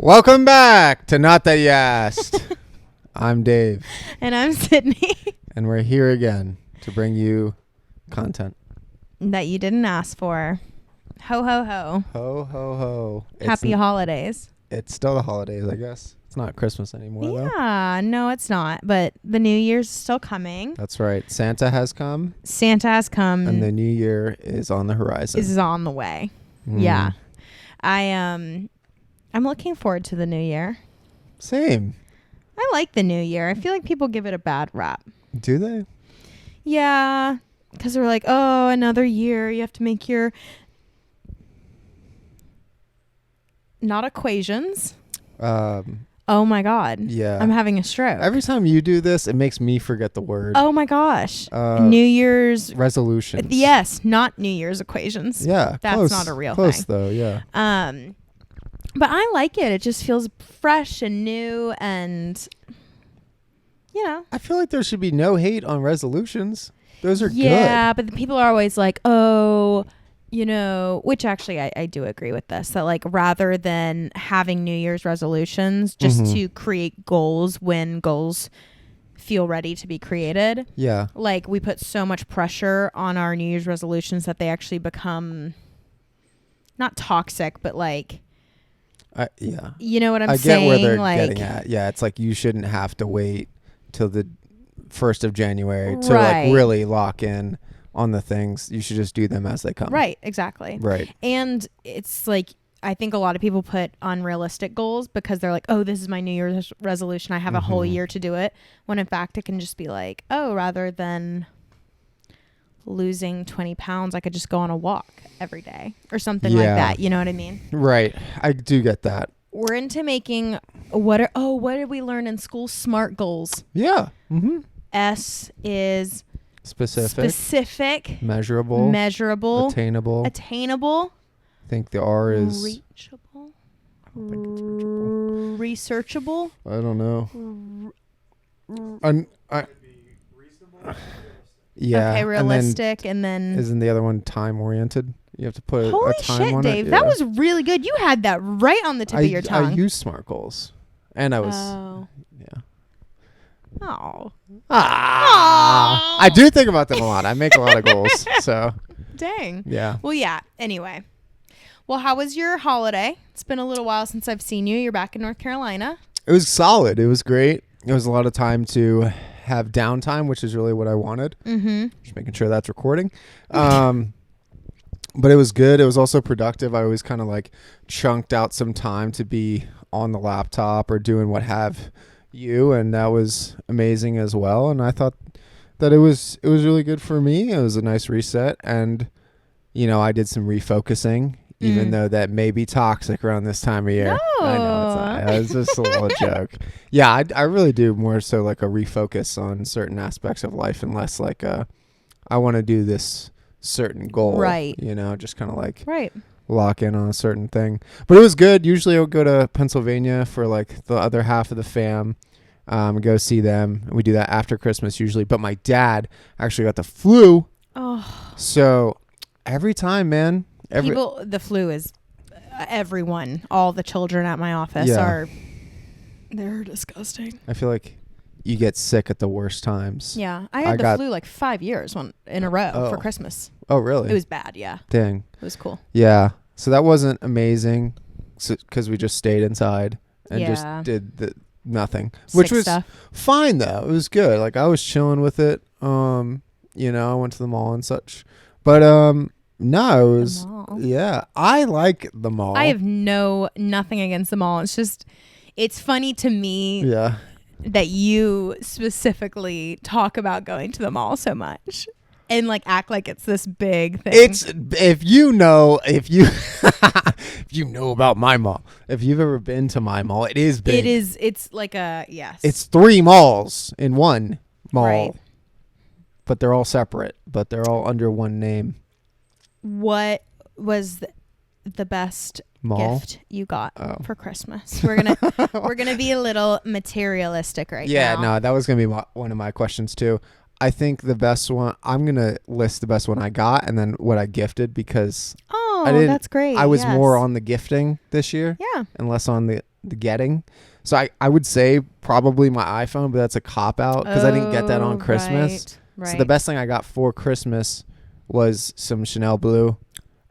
Welcome back to Not That You Asked. I'm Dave. And I'm Sydney. And we're here again to bring you content. That you didn't ask for. Ho, ho, ho. Ho, ho, ho. Happy holidays. It's still the holidays, I guess. It's not Christmas anymore, though. Yeah, no, it's not. But the New Year's still coming. That's right. Santa has come. Santa has come. And the New Year is on the horizon. Is on the way. Yeah. I'm looking forward to the New Year. Same. I like the New Year. I feel like people give it a bad rap. Do they? Yeah. Because they're like, oh, another year. You have to make your... Not equations. Oh my God. Yeah. I'm having a stroke. Every time you do this, it makes me forget the word. Oh my gosh. New Year's resolutions. Yes, not New Year's equations. Yeah. That's close, not a real close thing. Though, yeah. But I like it. It just feels fresh and new and I feel like there should be no hate on resolutions. Those are good. Yeah, but the people are always like, oh, which actually I do agree with this, that like rather than having New Year's resolutions just to create goals when goals feel ready to be created. Yeah. Like we put so much pressure on our New Year's resolutions that they actually become not toxic, but like, yeah. You know what I'm I saying? get where they're like, getting at. Yeah. It's like you shouldn't have to wait till the 1st of January to like really lock in on the things. You should just do them as they come. Right. Exactly. Right. And it's like, I think a lot of people put unrealistic goals because they're like, oh, this is my New Year's resolution. I have a whole year to do it. When in fact, it can just be like, oh, rather than losing 20 pounds, I could just go on a walk every day or something like that. You know what I mean? Right. I do get that. We're into making what did we learn in school? SMART goals. Yeah. S is specific, measurable, attainable. I think the R is reachable. I don't think it's reachable. Researchable. I don't know. Yeah. Okay, realistic, and then isn't the other one time oriented? You have to put holy a time shit, on Dave! it. That was really good. You had that right on the tip of your tongue. I used SMART goals, and I was yeah. Oh. I do think about them a lot. I make a lot of goals. So. Dang. Yeah. Well, yeah. Anyway. Well, how was your holiday? It's been a little while since I've seen you. You're back in North Carolina. It was solid. It was great. It was a lot of time to have downtime, which is really what I wanted. Just making sure that's recording. But it was good. It was also productive. I always kind of like chunked out some time to be on the laptop or doing what have you, and that was amazing as well. And I thought that it was really good for me. It was a nice reset, and I did some refocusing, even though that may be toxic around this time of year. No. I know it's not. It's just a little joke. Yeah, I really do more so like a refocus on certain aspects of life, and less like I want to do this certain goal, right? Just kind of like right. Lock in on a certain thing. But it was good. Usually I'll go to Pennsylvania for like the other half of the fam, go see them. We do that after Christmas usually. But my dad actually got the flu. Oh. So every time, man. The flu is everyone. All the children at my office they're disgusting. I feel like you get sick at the worst times. Yeah. I had the flu like 5 years in a row for Christmas. Oh, really? It was bad, yeah. Dang. It was cool. Yeah. So that wasn't amazing because we just stayed inside and just did nothing. Which was fine, though. It was good. Like, I was chilling with it. I went to the mall and such. But, no, it was... Yeah. I like the mall. I have nothing against the mall. It's just... It's funny to me... Yeah. That you specifically talk about going to the mall so much and like act like it's this big thing. If you know about my mall, if you've ever been to my mall, it is big. It's like yes. It's 3 malls in one mall. Right. But they're all separate, but they're all under one name. What was the best gift you got for Christmas? We're gonna be a little materialistic now. Yeah, no, that was gonna be one of my questions too. I think the best one, I'm going to list the best one I got and then what I gifted because that's great. I was more on the gifting this year. Yeah. And less on the getting. So I would say probably my iPhone, but that's a cop out because I didn't get that on Christmas. Right. So the best thing I got for Christmas was some Chanel Blue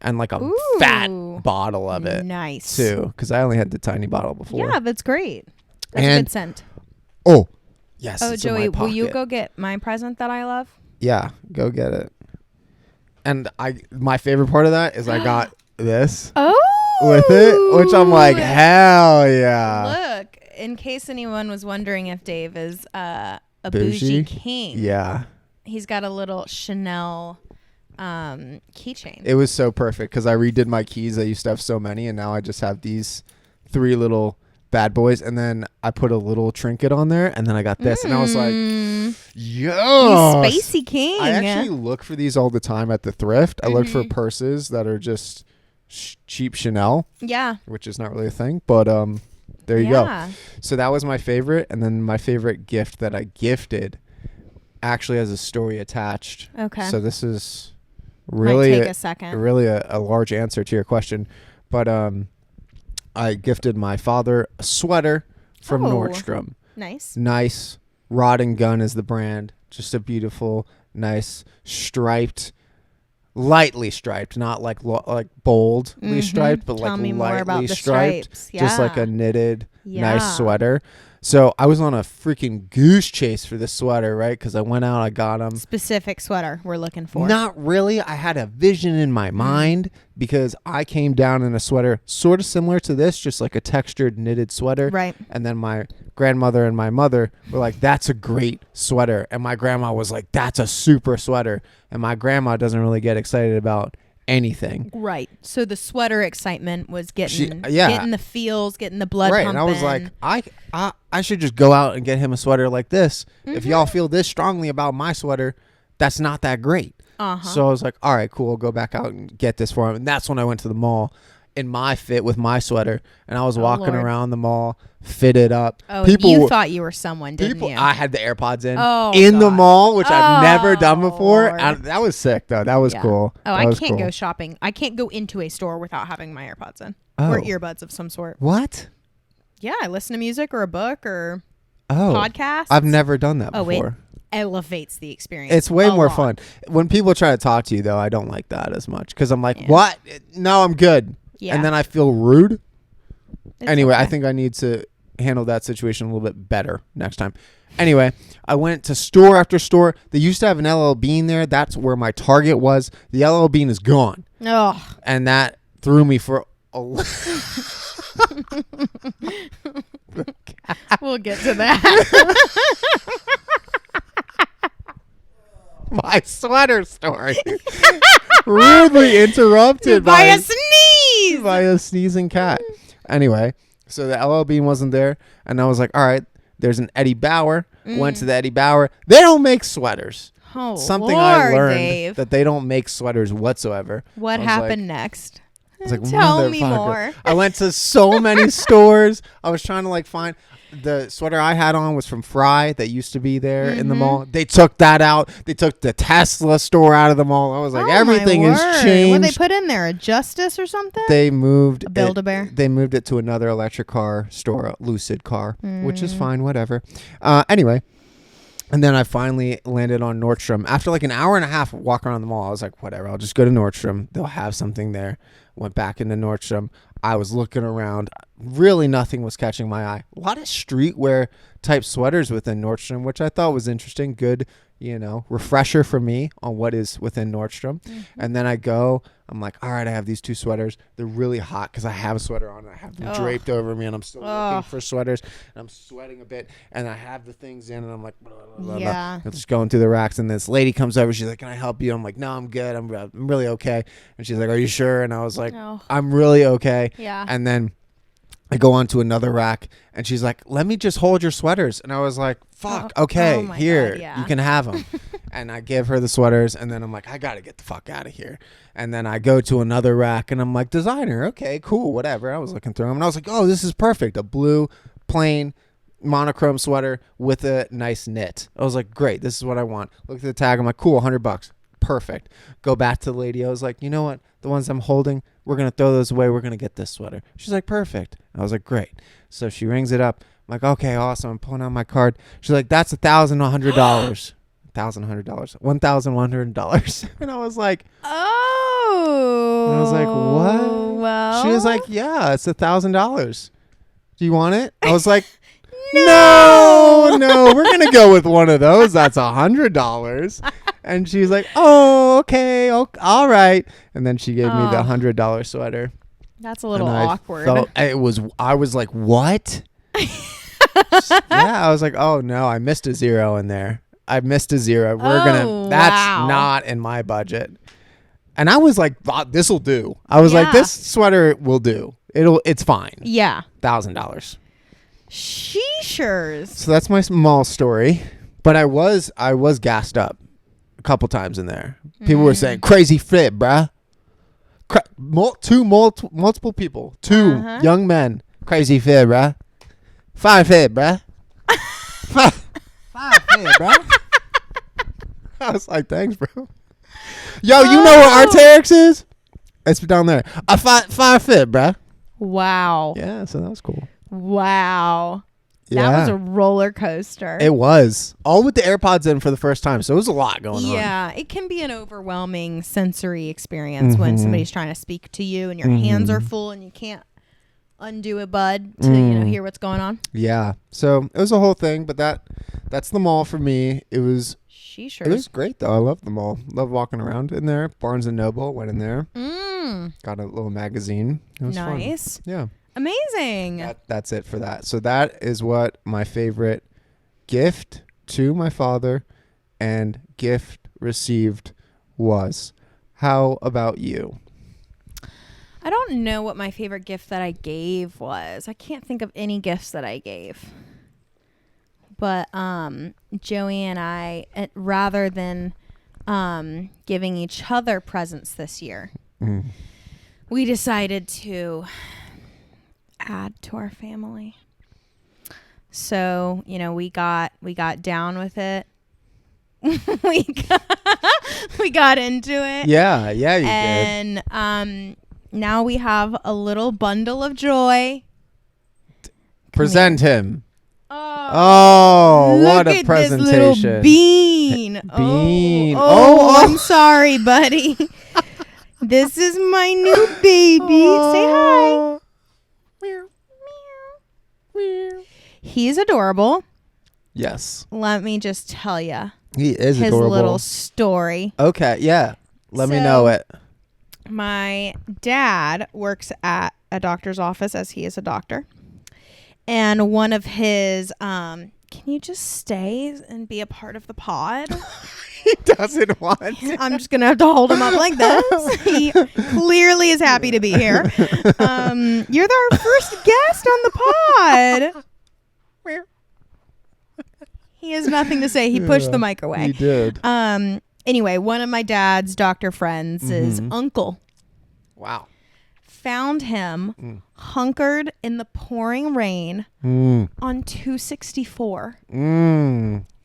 and like a Ooh, fat bottle of it. Nice. Too, because I only had the tiny bottle before. Yeah, that's great. That's a And good scent. oh, yes. Oh, it's in my Joey, will you pocket. go get my present that I love? Yeah, go get it. And my favorite part of that is I got this with it, which I'm like, hell yeah. Look, in case anyone was wondering if Dave is a Bougie? bougie king. Yeah. He's got a little Chanel keychain. It was so perfect because I redid my keys. I used to have so many, and now I just have these 3 little bad boys. And then I put a little trinket on there, and then I got this, and I was like, yo, Spacey king. I actually look for these all the time at the thrift. I look for purses that are just cheap Chanel, which is not really a thing, but there you go. So that was my favorite, and then my favorite gift that I gifted actually has a story attached. Okay. So this is really might take a second. Really a large answer to your question, but I gifted my father a sweater from Nordstrom. Nice. Rod and Gun is the brand. Just a beautiful, nice striped, lightly striped, not like boldly striped, but Tell me like more about lightly the striped. stripes. Just like Yeah. a knitted, Yeah. nice sweater. So I was on a freaking goose chase for this sweater, right? Because I went out, I got them. Specific sweater we're looking for. Not really. I had a vision in my mind because I came down in a sweater sort of similar to this, just like a textured knitted sweater. Right. And then my grandmother and my mother were like, that's a great sweater. And my grandma was like, that's a super sweater. And my grandma doesn't really get excited about anything. Right. So the sweater excitement was getting the feels, getting the blood right. pumping. And I was like, I should just go out and get him a sweater like this. If y'all feel this strongly about my sweater, that's not that great. So I was like, all right, cool. I'll go back out and get this for him. And that's when I went to the mall in my fit with my sweater. And I was walking around the mall, fitted up. Oh, you thought you were someone, didn't you? I had the AirPods in the mall, which I've never done before. That was sick, though. That was cool. Oh, I can't go shopping. I can't go into a store without having my AirPods in or earbuds of some sort. What? Yeah, I listen to music or a book or podcasts. I've never done that before. It elevates the experience. It's way more fun. When people try to talk to you, though, I don't like that as much because I'm like, what? No, I'm good. Yeah. And then I feel rude. Anyway, I think I need to handle that situation a little bit better next time. Anyway, I went to store after store. They used to have an LL Bean there. That's where my Target was. The LL Bean is gone. Oh. And that threw me for a We'll get to that. My sweater story. Rudely interrupted by a sneeze. By a sneezing cat. Anyway, so the LL Bean wasn't there. And I was like, all right, there's an Eddie Bauer. Went to the Eddie Bauer. They don't make sweaters. Oh, Something Lord, I learned Dave. that they don't make sweaters whatsoever. What happened next? I was like, tell me more. I went to so many stores. I was trying to find the sweater I had on was from Fry that used to be there in the mall. They took that out. They took the Tesla store out of the mall. I was like, everything is changed. What did they put in there? A Justice or something? They moved Build-A-Bear. They moved it to another electric car store, a Lucid car, which is fine, whatever. Anyway. And then I finally landed on Nordstrom. After an hour and a half walk around the mall, I was like, whatever, I'll just go to Nordstrom. They'll have something there. Went back into Nordstrom. I was looking around. Really nothing was catching my eye. A lot of streetwear type sweaters within Nordstrom, which I thought was interesting. Good, refresher for me on what is within Nordstrom. And then I'm like, all right, I have these 2 sweaters. They're really hot because I have a sweater on and I have them draped over me and I'm still looking for sweaters and I'm sweating a bit and I have the things in and I'm like, blah, blah, blah, blah. I'm just going through the racks and this lady comes over. She's like, can I help you? I'm like, no, I'm good. I'm really okay. And she's like, are you sure? And I was like, I'm really okay. Yeah. And then I go on to another rack and she's like, let me just hold your sweaters. And I was like, fuck, okay, here, you can have them. And I give her the sweaters and then I'm like, I got to get the fuck out of here. And then I go to another rack and I'm like, designer, okay, cool, whatever. I was looking through them and I was like, oh, this is perfect. A blue, plain, monochrome sweater with a nice knit. I was like, great, this is what I want. Look at the tag. I'm like, cool, $100. Perfect. Go back to the lady. I was like, you know what? The ones I'm holding, we're going to throw those away. We're going to get this sweater. She's like, perfect. I was like, great. So she rings it up. I'm like, okay, awesome. I'm pulling out my card. She's like, that's $1,100. $1,100. $1,100. And I was like, Oh. and I was like, what? Well. She was like, yeah, it's $1,000. Do you want it? I was like, No. no, we're gonna go with one of those. That's $100. And she's like, oh, okay, all right. And then she gave me the $100 sweater. That's a little And I awkward. I was like, what? Yeah, I was like, oh no, I missed a zero in there. I missed a zero. That's not in my budget. And I was like, this'll do. I was like, this sweater will do. It's fine. Yeah. $1,000. Sheeshers. So that's my small story. But I was gassed up a couple times in there. People were saying, crazy fit, bruh. Multiple people. Two young men. Crazy fit, bruh. 5 fit, bruh. 5 fit, bruh. I was like, thanks, bro. Yo, you know where Arc'teryx is? It's down there. 5 fit, bruh. Wow. Yeah, so that was cool. Wow. Yeah. That was a roller coaster. It was. All with the AirPods in for the first time. So it was a lot going on. Yeah. It can be an overwhelming sensory experience when somebody's trying to speak to you and your hands are full and you can't undo a bud to hear what's going on. Yeah. So it was a whole thing, but that's the mall for me. It was great though. I love the mall. Love walking around in there. Barnes and Noble, went in there. Got a little magazine. It was nice. Fun. Yeah. Amazing. That's it for that. So that is what my favorite gift to my father and gift received was. How about you? I don't know what my favorite gift that I gave was. I can't think of any gifts that I gave. But Joey and I, rather than giving each other presents this year, we decided to add to our family. So, we got down with it. we got into it. Yeah, you did. And now we have a little bundle of joy. Present him. Oh, what a presentation. This little bean. Bean. I'm sorry, buddy. This is my new baby. Say hi. He's adorable. Yes. Let me just tell you. He is his adorable. Little story. Okay, yeah. Let me know it. My dad works at a doctor's office as he is a doctor. And one of his, can you just stay and be a part of the pod? He doesn't want to. I'm just going to have to hold him up like this. He clearly is happy to be here. You're our first guest on the pod. He has nothing to say. He pushed the mic away. He did. Anyway, one of my dad's doctor friends' uncle. Wow. Found him hunkered in the pouring rain on 264.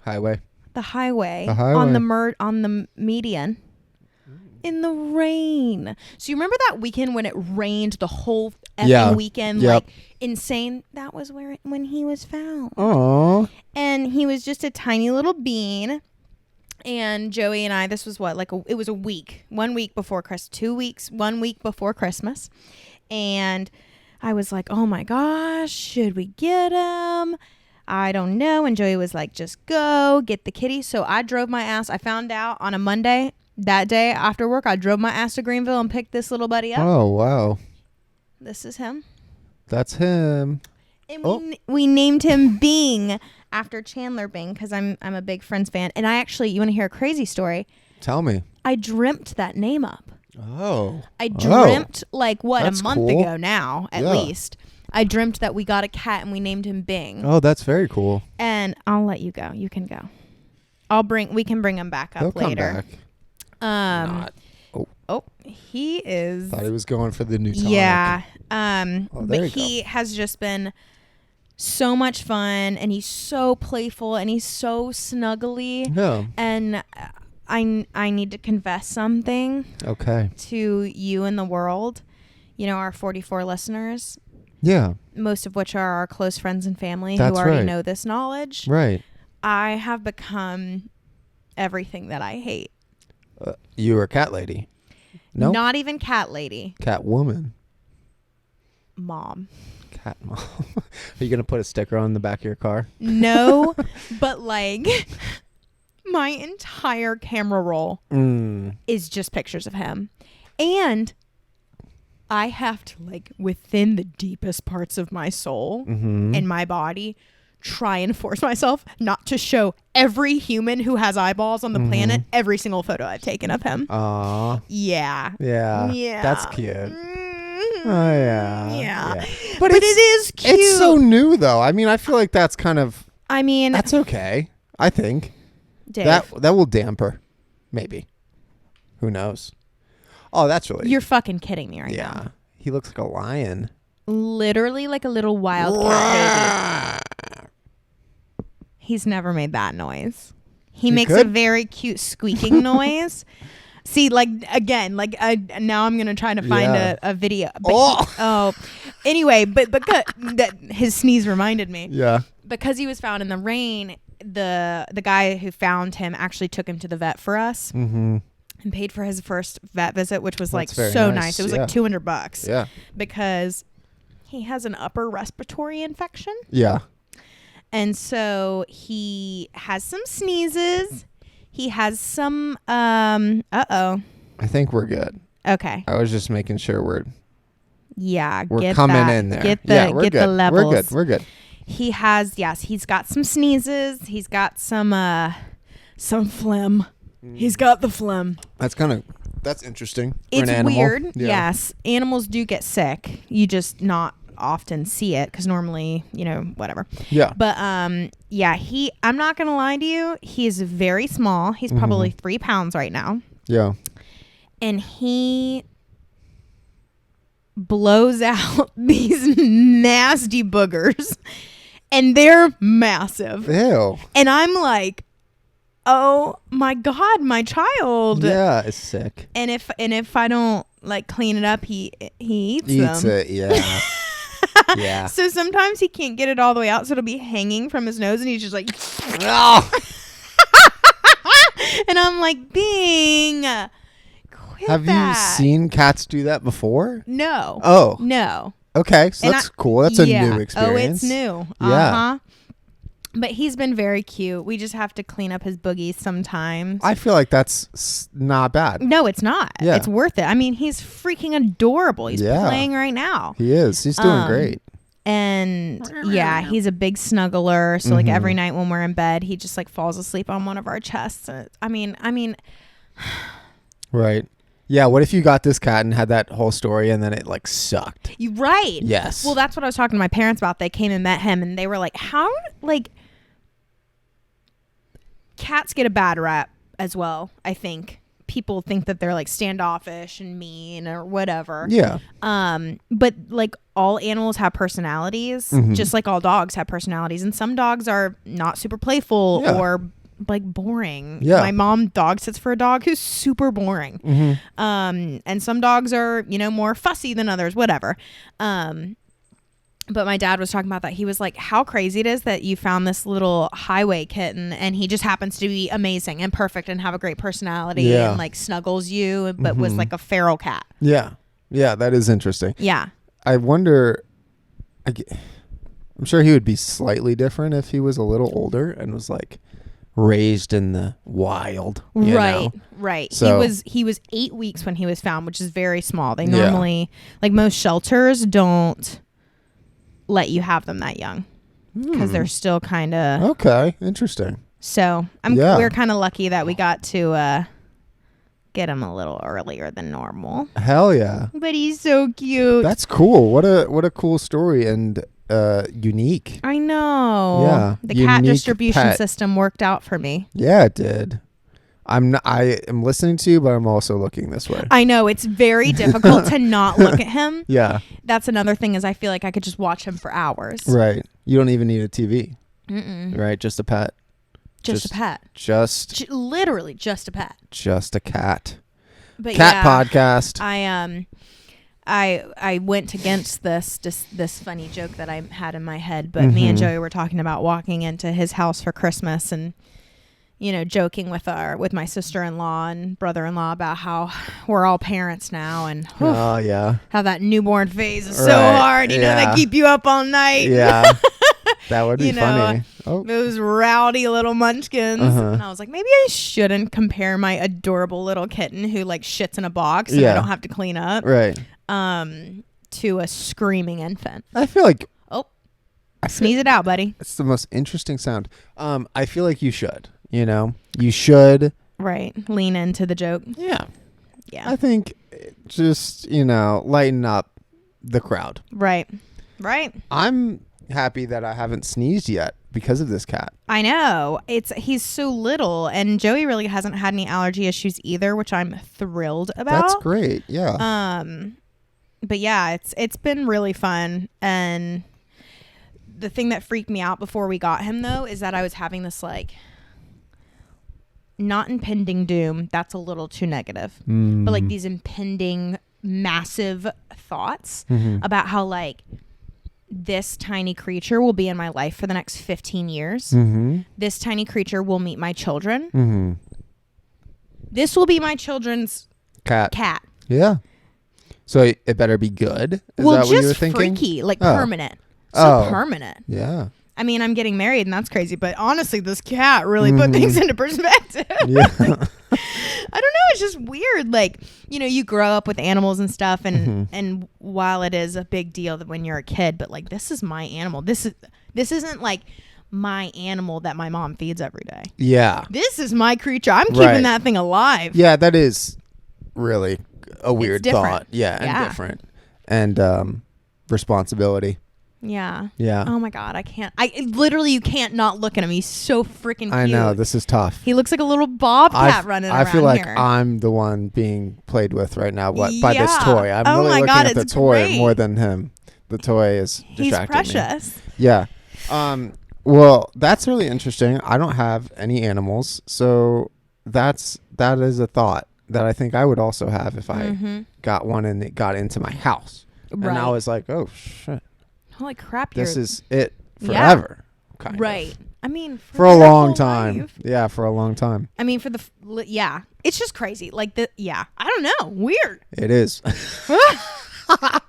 Highway. The highway. On the median. In the rain. So you remember that weekend when it rained the whole effing weekend? Yep. Like insane. That was when he was found. Aww. And he was just a tiny little bean. And Joey and I, this was it was a week. 1 week before Christmas. 2 weeks. 1 week before Christmas. And I was like, oh my gosh, should we get him? I don't know. And Joey was like, just go get the kitty. So I drove my ass. I found out on a Monday. That day after work, I drove my ass to Greenville and picked this little buddy up. Oh, wow. This is him. That's him. And we named him Bing after Chandler Bing because I'm a big Friends fan. And you want to hear a crazy story? Tell me. I dreamt that name up. Oh. I dreamt That's a month cool. ago now, at least. I dreamt that we got a cat and we named him Bing. Oh, that's very cool. And I'll let you go. You can go. We can bring him back up He'll later. Come back. He is. Thought he was going for the new tonic. Yeah. But he has just been so much fun, and he's so playful, and he's so snuggly. Yeah. And I need to confess something. Okay. To you and the world, our 44 listeners. Yeah. most of which are our close friends and family That's who already right. know this knowledge, Right. I have become everything that I hate. You were a cat lady. No. Not even cat lady. Cat woman. Mom. Cat mom. Are you gonna put a sticker on the back of your car? No, but like my entire camera roll is just pictures of him. And I have to, like, within the deepest parts of my soul and my body, try and force myself not to show every human who has eyeballs on the planet every single photo I've taken of him. Aw. Yeah. Yeah. Yeah. That's cute. Oh, yeah. Yeah. But it is cute. It's so new, though. I mean, I feel like that's kind of... I mean... That's okay, I think. Dave. That will damper. Maybe. Who knows? Oh, that's really... You're fucking kidding me right now. Yeah. He looks like a lion. Literally like a little wildcat baby. He's never made that noise. He makes a very cute squeaking noise. See, like, again, like, now I'm going to try to find a video. But anyway, but because that his sneeze reminded me. Yeah. Because he was found in the rain, the guy who found him actually took him to the vet for us. Mm-hmm. And paid for his first vet visit, which was like That's so very nice. It was like $200. Yeah. Because he has an upper respiratory infection. Yeah. And so he has some sneezes. He has some I think we're good. Okay. I was just making sure we're get coming that. in there. Get the we're get good. the levels. We're good. He has he's got some sneezes. He's got some phlegm. He's got the phlegm. That's interesting. It's for an animal. weird. Yeah. Yes. Animals do get sick. You just not often see it because normally, whatever. Yeah. But I'm not going to lie to you. He is very small. He's probably 3 pounds right now. Yeah. And he blows out these nasty boogers and they're massive. Ew. And I'm like, oh my God, my child. Yeah, it's sick. And if I don't like clean it up, he eats them. It, yeah. Yeah. So sometimes he can't get it all the way out, so it'll be hanging from his nose, and he's just like, Oh. And I'm like, Bing, quit Have that. you seen cats do that before? No. Oh. No. Okay, so that's cool. That's a new experience. Oh, it's new. Yeah. But he's been very cute. We just have to clean up his boogies sometimes. I feel like that's not bad. No, it's not. Yeah. It's worth it. I mean, he's freaking adorable. He's playing right now. He is. He's doing great. And he's a big snuggler. So like every night when we're in bed, he just like falls asleep on one of our chests. I mean, right. Yeah. What if you got this cat and had that whole story and then it like sucked? you right. Yes. Well, that's what I was talking to my parents about. They came and met him and they were like, how, like, cats get a bad rap as well. I think people think that they're like standoffish and mean or whatever. Yeah. But like all animals have personalities, just like all dogs have personalities. And some dogs are not super playful or like boring. Yeah. My mom dog sits for a dog who's super boring. And some dogs are, more fussy than others, whatever. But my dad was talking about that. He was like, how crazy it is that you found this little highway kitten and he just happens to be amazing and perfect and have a great personality and like snuggles you, but was like a feral cat. Yeah. Yeah. That is interesting. Yeah. I wonder, I'm sure he would be slightly different if he was a little older and was like raised in the wild. You know? Right. So, he was 8 weeks when he was found, which is very small. They normally, like most shelters, don't let you have them that young because they're still kind of okay. Interesting. So we're kind of lucky that we got to get him a little earlier than normal. Hell yeah! But he's so cute. That's cool. What a cool story and unique. I know. Yeah, the cat unique distribution pet. system worked out for me. Yeah, it did. I am listening to you, but I'm also looking this way. I know it's very difficult to not look at him. Yeah. That's another thing is I feel like I could just watch him for hours. Right. You don't even need a TV. Mm-mm. Right. Just a pet. Just a pet. Literally just a pet. Just a cat. But cat podcast. I went against this funny joke that I had in my head, but me and Joey were talking about walking into his house for Christmas and, you know, joking with my sister-in-law and brother-in-law about how we're all parents now and Oh yeah. how that newborn phase is so Right, hard. You know, they keep you up all night. Yeah. That would be You know, funny. Oh. Those rowdy little munchkins. Uh-huh. And I was like, maybe I shouldn't compare my adorable little kitten who like shits in a box and I don't have to clean up. Right. To a screaming infant. I feel like Sneeze it out, buddy. it's the most interesting sound. I feel like you should. You know, you should. Right. Lean into the joke. Yeah. Yeah. I think just, you know, lighten up the crowd. Right. Right. I'm happy that I haven't sneezed yet because of this cat. I know. He's so little, and Joey really hasn't had any allergy issues either, which I'm thrilled about. That's great. Yeah. But yeah, it's been really fun. And the thing that freaked me out before we got him though is that I was having this like not impending doom. That's a little too negative. But like these impending massive thoughts about how like this tiny creature will be in my life for the next 15 years. This tiny creature will meet my children. This will be my children's cat. Yeah. So it better be good. Is well, that just what you were thinking? freaky, like permanent. Permanent. Yeah. I mean, I'm getting married and that's crazy, but honestly, this cat really put things into perspective. Yeah. I don't know. It's just weird. Like, you know, you grow up with animals and stuff. And while it is a big deal that when you're a kid, but like, this is my animal. This isn't like my animal that my mom feeds every day. Yeah. This is my creature. I'm keeping that thing alive. Yeah. That is really a weird thought. Yeah. And different. And responsibility. Yeah. Yeah. Oh my God. Literally, you can't not look at him. He's so freaking cute. I know. This is tough. He looks like a little bobcat running around. I feel like here. I'm the one being played with right now by this toy. I'm oh really my looking God, at the it's toy great. more than him. The toy is distracting He's precious. me. Yeah. Well, that's really interesting. I don't have any animals, so that is a thought that I think I would also have if I got one and it got into my house. Right. And I was like, oh shit. Holy crap. This is it forever. Kind of. Right. I mean, for a your long whole time. life. Yeah, for a long time. I mean, it's just crazy. Like I don't know. Weird. It is. I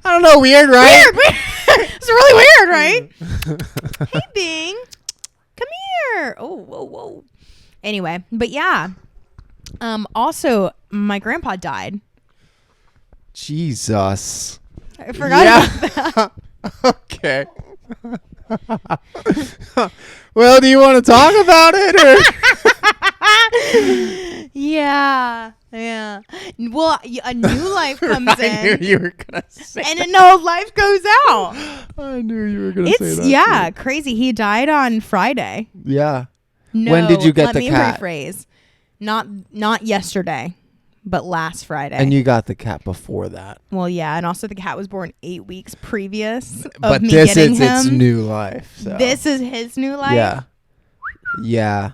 don't know. Weird, right? Weird. It's really weird, right? Hey, Bing. Come here. Oh, whoa, whoa. Anyway, but yeah. Also, my grandpa died. Jesus. I forgot about that. Okay. Well, do you want to talk about it? Or? Yeah. Well, a new life comes in. I knew you were going to say and an old life goes out. I knew you were going to say that. Yeah, crazy. He died on Friday. Yeah. No, when did you get the cat? Let me rephrase. Not yesterday, but last Friday. And you got the cat before that. Well, yeah, and also the cat was born 8 weeks previous but of me this getting is him. its new life. So. This is his new life. Yeah.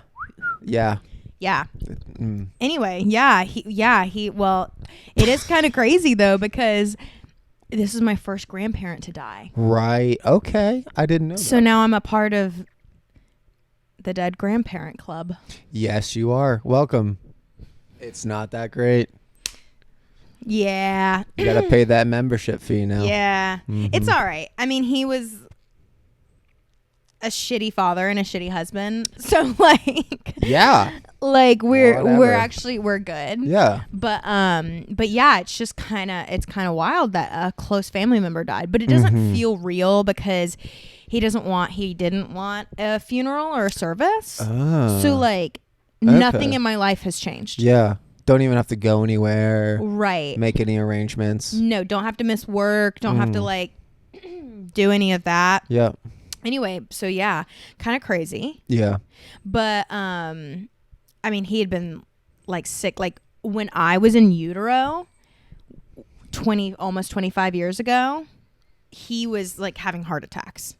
Anyway, he well, it is kind of crazy though because this is my first grandparent to die. Right. Okay. I didn't know So that. now I'm a part of the Dead Grandparent Club. Yes, you are. Welcome. It's not that great. Yeah. You got to pay that membership fee now. Yeah. It's all right. I mean, he was a shitty father and a shitty husband. So like Yeah. like we're Whatever. we're good. Yeah. But yeah, it's just kind of wild that a close family member died, but it doesn't feel real because he didn't want a funeral or a service. Oh. So like nothing in my life has changed. Yeah. Don't even have to go anywhere. Right. Make any arrangements. No, don't have to miss work. Don't have to like do any of that. Yeah. Anyway, so yeah, kind of crazy. Yeah. But I mean, he had been like sick. Like when I was in utero, almost 25 years ago, he was like having heart attacks.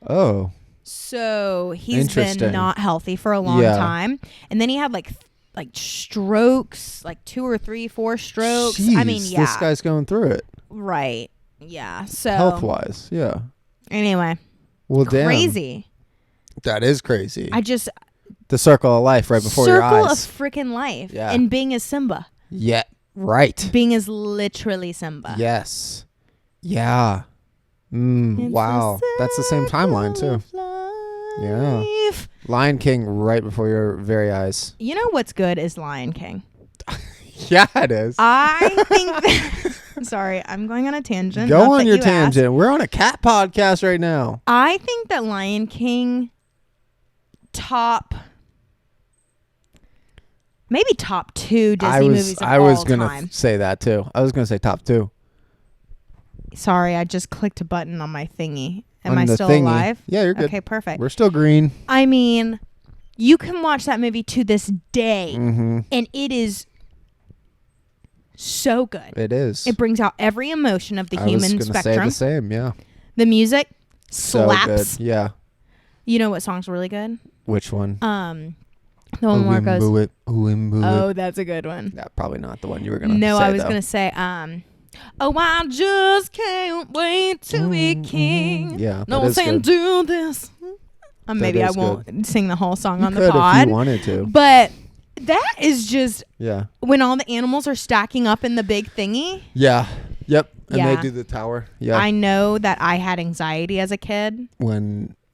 Oh. So he's been Interesting. not healthy for a long time. And then he had like like strokes, like 2 or 3, 4 strokes. Jeez, I mean, yeah. This guy's going through it. Right. Yeah. So Health-wise, yeah. anyway, Well, damn. crazy. That is crazy. I just The circle of life right before your eyes. Circle of freaking life. Yeah. And Bing is Simba. Yeah, right. Bing is literally Simba. Yes. Yeah. Wow. That's the same timeline too. Yeah. Lion King right before your very eyes. You know what's good is Lion King. Yeah, it is. I think sorry, I'm going on a tangent. Go on your tangent. We're on a cat podcast right now. I think that Lion King maybe top 2 Disney movies of all time. I was going to say that too. I was going to say top 2. Sorry, I just clicked a button on my thingy. Am On I the still thingy. alive? Yeah, you're good. Okay, perfect. We're still green. I mean, you can watch that movie to this day, and it is so good. It is. It brings out every emotion of the human I was gonna spectrum. say the same, yeah. The music So slaps. good. Yeah. You know what song's really good? Which one? The one where it goes, oh, that's a good one. yeah, probably not the one you were gonna say. No, I was though. gonna say, oh, I just can't wait to be king. Yeah, No that one is saying good. do this. Maybe I is won't sing the whole song You on the could pod. if you wanted to. But that is just Yeah. when all the animals are stacking up in the big thingy. Yeah. Yep. And Yeah. they do the tower. Yeah. I know that I had anxiety as a kid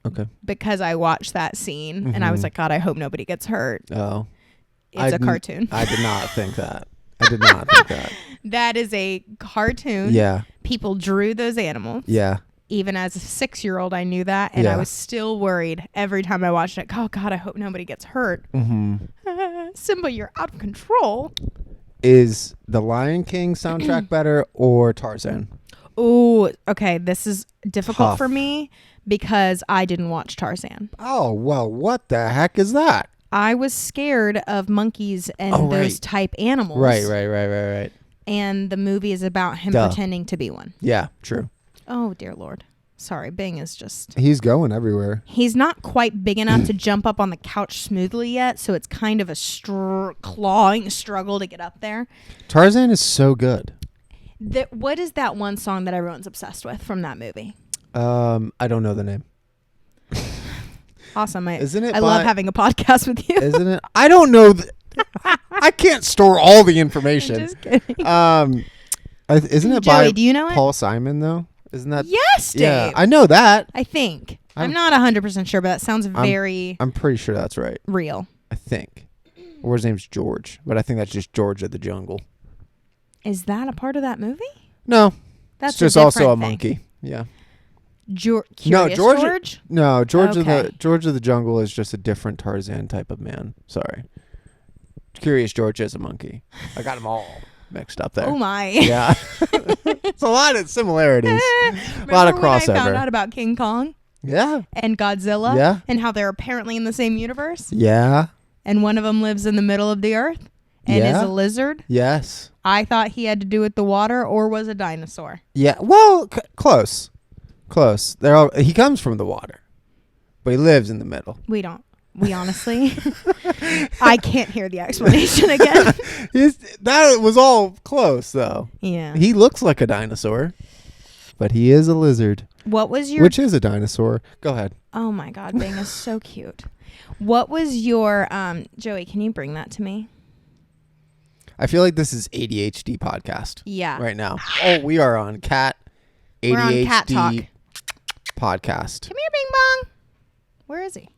Okay. because I watched that scene and I was like, God, I hope nobody gets hurt. Oh. It's a cartoon. I did not think that. I did not think that. That is a cartoon. Yeah. People drew those animals. Yeah. Even as a 6-year-old, I knew that. And I was still worried every time I watched it. Oh, God, I hope nobody gets hurt. Simba, you're out of control. Is the Lion King soundtrack better or Tarzan? Oh, okay. This is difficult Tough. for me because I didn't watch Tarzan. Oh, well, what the heck is that? I was scared of monkeys and those type animals. Right. And the movie is about him pretending to be one. Yeah, true. Oh, dear Lord. Sorry, Bing is just... He's going everywhere. He's not quite big enough to jump up on the couch smoothly yet, so it's kind of a clawing struggle to get up there. Tarzan is so good. What is that one song that everyone's obsessed with from that movie? I don't know the name. Awesome. Isn't it I love having a podcast with you. Isn't it? I don't know. I can't store all the information. I'm just kidding. Isn't it Joey, by do you know it? Paul Simon, though? Isn't that? Yes, Dave. Yeah, I know that. I think. I'm not 100% sure, but that sounds very I'm pretty sure that's right. real. I think. Or his name's George, but I think that's just George of the Jungle. Is that a part of that movie? No. That's it's just a also a different thing. monkey. Yeah. Curious George? No, George Okay. of the Jungle is just a different Tarzan type of man. Sorry. Curious George is a monkey. I got them all mixed up there. Oh my. Yeah. It's a lot of similarities. A lot of Remember when I found crossover. out about King Kong Yeah. and Godzilla? Yeah. And how they're apparently in the same universe? Yeah. And one of them lives in the middle of the earth and is Yeah. a lizard? Yes. I thought he had to do with the water or was a dinosaur. Yeah. Well, close. Close. He comes from the water, but he lives in the middle. We honestly, I can't hear the explanation again. That was all close, though. Yeah. He looks like a dinosaur, but he is a lizard, What was your... which is a dinosaur. Go ahead. Oh my God, Bing is so cute. What was your... Joey, can you bring that to me? I feel like this is ADHD podcast Yeah. right now. Oh, we are on cat ADHD We're on Cat Talk. podcast. Come here, Bing Bong. Where is he?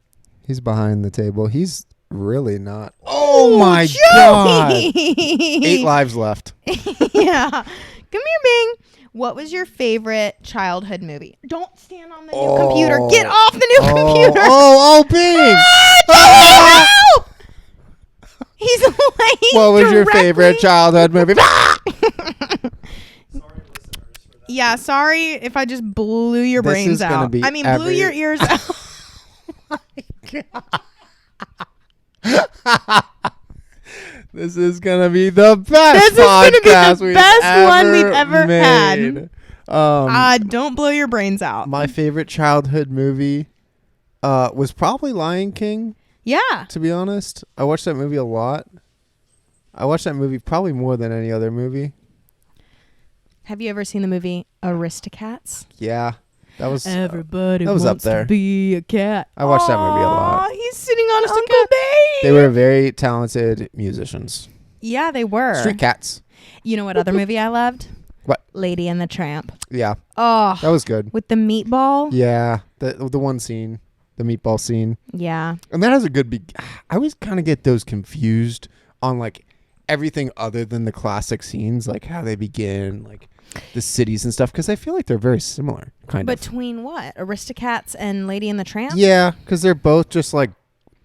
He's behind the table. He's really not. Oh my God. 8 lives left. Yeah. Come here, Bing. What was your favorite childhood movie? Don't stand on the new computer. Get off the new computer. Oh, Bing. Ah! He's laying What was your directly- favorite childhood movie? Yeah, sorry if I just blew your This brains is gonna out. be I mean, blew every- your ears out. This is gonna be the best This is gonna be the podcast best one we've ever had. had. Don't blow your brains out. My favorite childhood movie was probably Lion King, Yeah. to be honest. I watched that movie a lot. I watched that movie probably more than any other movie. Have you ever seen the movie Aristocats? Yeah, that was Everybody that was wants up there. to be a cat. I watched that movie a lot. Aw, he's sitting on Uncle Babe. They were very talented musicians. Yeah, they were. Street Cats. You know what other movie I loved? What? Lady and the Tramp. Yeah, Oh, that was good. with the meatball. Yeah, the one scene, the meatball scene, Yeah. and that has a good. I always kind of get those confused on like everything other than the classic scenes, like how they begin, like the cities and stuff, because I feel like they're very similar, kind of. Between what? Aristocats and Lady and the Tramp? Yeah, because they're both just like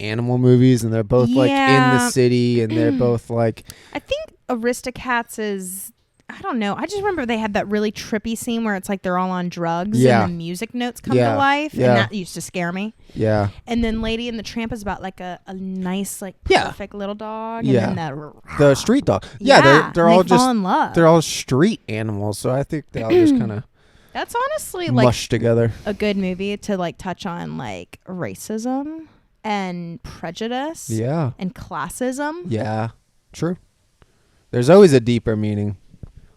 animal movies, and they're both like in Yeah. the city, and they're both like. I think Aristocats is, I don't know. I just remember they had that really trippy scene where it's like they're all on drugs Yeah. and the music notes come Yeah. to life. Yeah. And that used to scare me. Yeah. And then Lady and the Tramp is about like a nice, like Yeah. perfect little dog. Yeah. And then The street dog. Yeah, they're and all they fall just in love. they're all street animals, so I think they all just kind of That's honestly like mush together. a good movie to like touch on like racism and prejudice Yeah. and classism. Yeah. True. There's always a deeper meaning.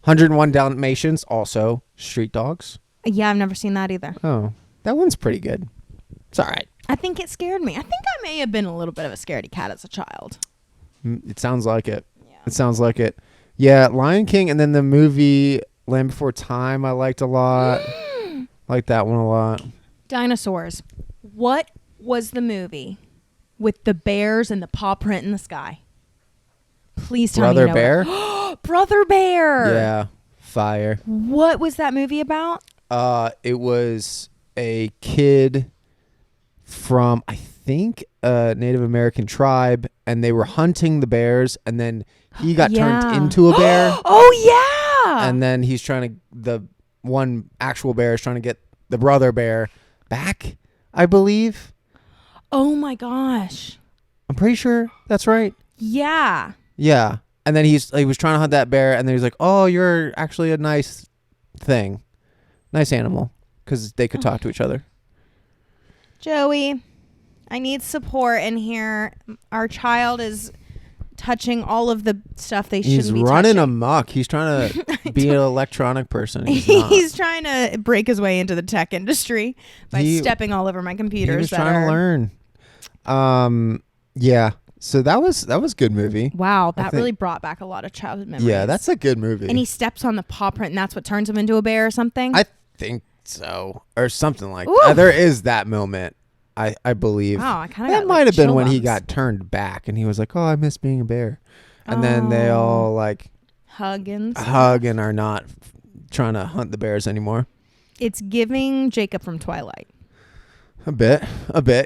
101 Dalmatians, also street dogs. Yeah, I've never seen that either. Oh, that one's pretty good. It's all right. I think it scared me. I think I may have been a little bit of a scaredy cat as a child. It sounds like it. Yeah. It sounds like it. Yeah, Lion King, and then the movie Land Before Time I liked a lot. Liked that one a lot. Dinosaurs. What was the movie with the bears and the paw print in the sky? Please tell Brother me you know Bear? it. Brother Bear. Yeah. Fire. What was that movie about? It was a kid from, I think, a Native American tribe, and they were hunting the bears, and then he got Yeah. turned into a bear. Oh yeah. And then he's trying to, the one actual bear is trying to get the brother bear back, I believe. Oh my gosh. I'm pretty sure that's right. Yeah. Yeah. And then he was trying to hunt that bear, and then he's like, oh, you're actually a nice thing. Nice animal. Because they could talk to each other. Joey, I need support in here. Our child is touching all of the stuff they He's shouldn't be running touching. amok. He's trying to be an electronic person. He's not. He's trying to break his way into the tech industry by He- stepping all over my computers. He was that trying to are- learn. Yeah. So that was a good movie. Wow, I that think- really brought back a lot of childhood memories. Yeah, that's a good movie. And he steps on the paw print, and that's what turns him into a bear or something. I think so, or something like Ooh. that. There is that moment. I believe. Wow, I kind of That might have been when he got turned back, and he was like, "Oh, I miss being a bear," and then they all like hug and stuff. hug and are not trying to hunt the bears anymore. It's giving Jacob from Twilight. A bit,